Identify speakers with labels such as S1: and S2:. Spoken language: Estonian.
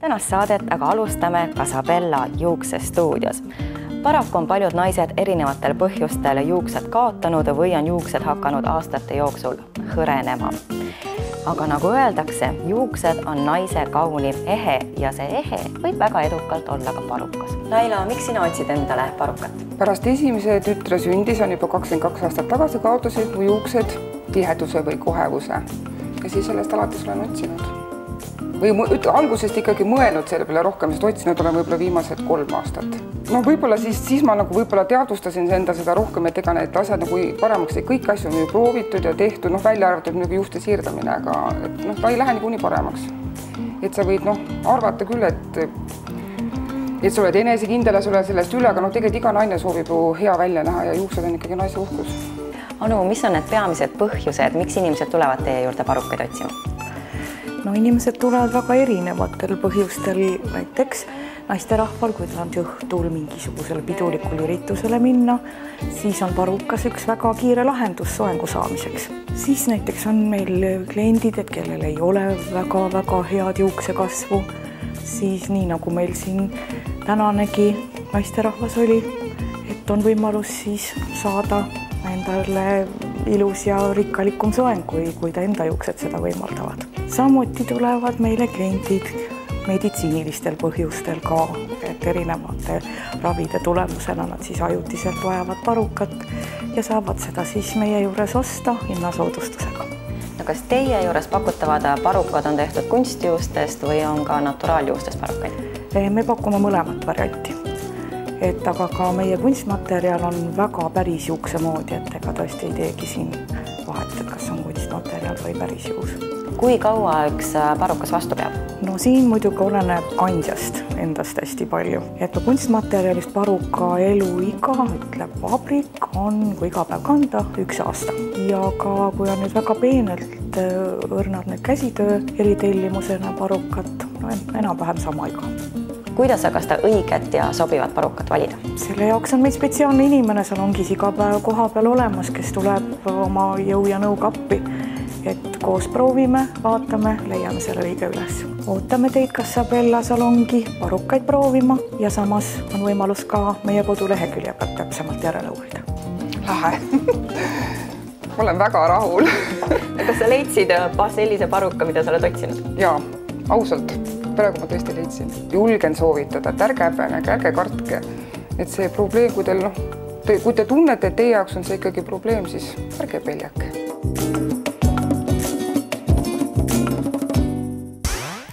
S1: Tänast saadet aga alustame Casabella juuksestuudios. Paraku on paljud naised erinevatel põhjustel juuksed kaotanud või on juuksed hakanud aastate jooksul hõrenema. Aga nagu öeldakse, juuksed on naise kaunim ehe ja see ehe võib väga edukalt olla ka parukas. Laila, miks sina otsid endale parukat?
S2: Pärast esimese tütre sündis on juba 22 aastat tagasi kaotasid mu juuksed tiheduse või kohevuse. Ja siis sellest alates olen otsinud. Või algusest ikkagi mõelnud selle peale rohkem, sest otsinud olen võib-olla viimased 3 aastat. No võib-olla siis ma nagu võib-olla teadvustasin enda seda rohkem, et ega need asjad nagu paremaks ei, kõik asju on ju proovitud ja tehtud, välja arvatud nagu juuste siirdamine, aga ta ei lähe niikuinii paremaks. Et sa võid arvata küll, et sa oled enesekindel ja sa oled sellest üle, aga tegelikult iga naine soovib ju hea välja näha ja juuksed on ikkagi naise uhkus.
S1: Anu, mis on need peamised põhjused, miks inimesed tulevad teie juurde parukaid otsima?
S3: No inimesed tulevad väga erinevatel põhjustel, näiteks naisterahval, kui tahavad õhtul mingisugusele pidulikule üritusele minna, siis on parukas üks väga kiire lahendus soengu saamiseks. Siis näiteks on meil kliendid, et kellel ei ole väga head juuksekasvu, siis nii nagu meil siin tänanegi naisterahvas oli, et on võimalus siis saada endale ilus ja rikkalikum soeng, kui ta enda juuksed seda võimaldavad. Samuti tulevad meile kliendid meditsiinilistel põhjustel ka, et erinevate ravide tulemusena nad siis ajutiselt vajavad parukat ja saavad seda siis meie juures osta hinnasoodustusega.
S1: No kas teie juures pakutavad parukad on tehtud kunstijuustest või on ka naturaaljuustest parukaid?
S3: Me pakume mõlemat varianti. Aga ka meie kunstmaterjal on väga päris juukse moodi, et ega tõesti ei teegi siin vahet, et kas on kunstmaterjal või päris juus.
S1: Kui kaua üks parukas vastu peab?
S3: No siin muidugi oleneb kandjast endast hästi palju. Et kunstmaterjalist paruka eluiga, ütleb vabrik, on kui iga päev kanda 1 aasta. Ja ka kui on nüüd väga peenelt õrnad need käsitöö eritellimusena parukat, enam-vähem sama iga.
S1: Kuidas aga seda õiget ja sobivat parukat valida?
S3: Selle jaoks on meil spetsiaalne inimene salongis iga päev koha peal olemas, kes tuleb oma jõu ja nõuga appi. Et koos proovime, vaatame, leiame selle õige üles. Ootame teid Casabella salongi parukaid proovima ja samas on võimalus ka meie kodulehekülje pealt täpsemalt järele uurida.
S2: Lahe! Ma olen väga rahul.
S1: Kas sa leidsid sellise paruka, mida sa oled otsinud?
S2: Jaa, ausalt. Praegu ma tõesti leidsin. Julgen soovitada, et ärge häbenege, ärge kartke. Et see probleem, kui te tunnete, et teie jaoks on see ikkagi probleem, siis ärge peljake.